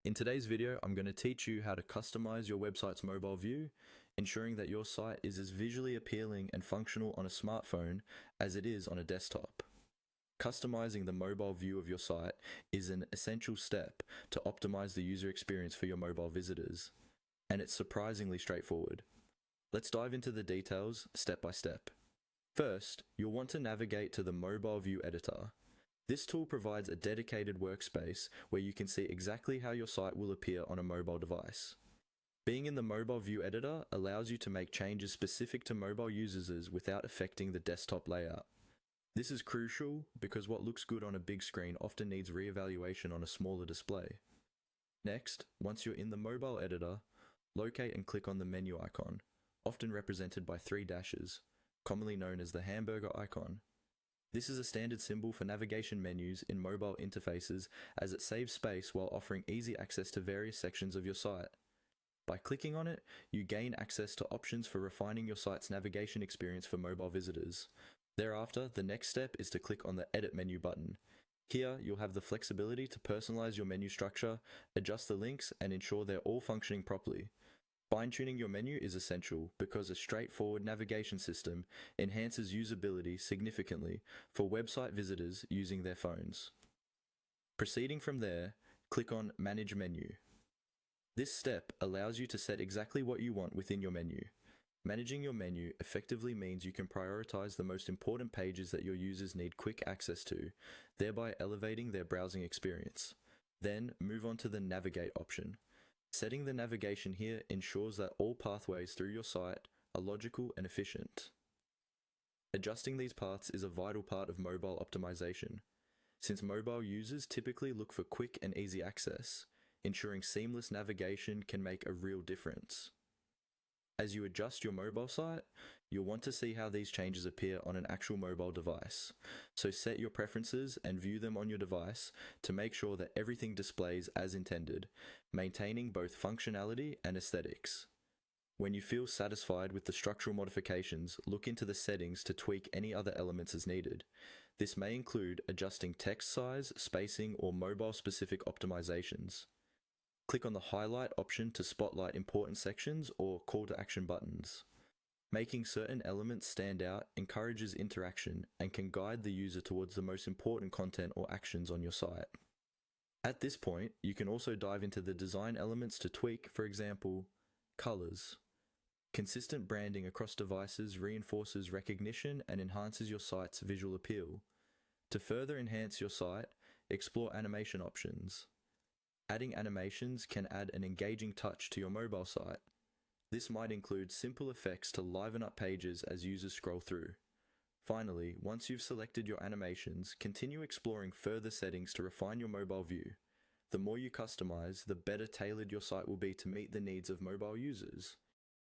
In today's video, I'm going to teach you how to customize your website's mobile view, ensuring that your site is as visually appealing and functional on a smartphone as it is on a desktop. Customizing the mobile view of your site is an essential step to optimize the user experience for your mobile visitors, and it's surprisingly straightforward. Let's dive into the details step by step. First, you'll want to navigate to the Mobile View Editor. This tool provides a dedicated workspace where you can see exactly how your site will appear on a mobile device. Being in the Mobile View Editor allows you to make changes specific to mobile users without affecting the desktop layout. This is crucial because what looks good on a big screen often needs re-evaluation on a smaller display. Next, once you're in the mobile editor, locate and click on the menu icon, often represented by 3 dashes, commonly known as the hamburger icon. This is a standard symbol for navigation menus in mobile interfaces as it saves space while offering easy access to various sections of your site. By clicking on it, you gain access to options for refining your site's navigation experience for mobile visitors. Thereafter, the next step is to click on the Edit menu button. Here, you'll have the flexibility to personalize your menu structure, adjust the links, and ensure they're all functioning properly. Fine-tuning your menu is essential because a straightforward navigation system enhances usability significantly for website visitors using their phones. Proceeding from there, click on Manage Menu. This step allows you to set exactly what you want within your menu. Managing your menu effectively means you can prioritize the most important pages that your users need quick access to, thereby elevating their browsing experience. Then, move on to the Navigate option. Setting the navigation here ensures that all pathways through your site are logical and efficient. Adjusting these paths is a vital part of mobile optimization, since mobile users typically look for quick and easy access. Ensuring seamless navigation can make a real difference. As you adjust your mobile site, you'll want to see how these changes appear on an actual mobile device. So set your preferences and view them on your device to make sure that everything displays as intended, maintaining both functionality and aesthetics. When you feel satisfied with the structural modifications, look into the settings to tweak any other elements as needed. This may include adjusting text size, spacing, or mobile-specific optimizations. Click on the Highlight option to spotlight important sections or call to action buttons. Making certain elements stand out encourages interaction and can guide the user towards the most important content or actions on your site. At this point, you can also dive into the design elements to tweak, for example, colors. Consistent branding across devices reinforces recognition and enhances your site's visual appeal. To further enhance your site, explore animation options. Adding animations can add an engaging touch to your mobile site. This might include simple effects to liven up pages as users scroll through. Finally, once you've selected your animations, continue exploring further settings to refine your mobile view. The more you customize, the better tailored your site will be to meet the needs of mobile users.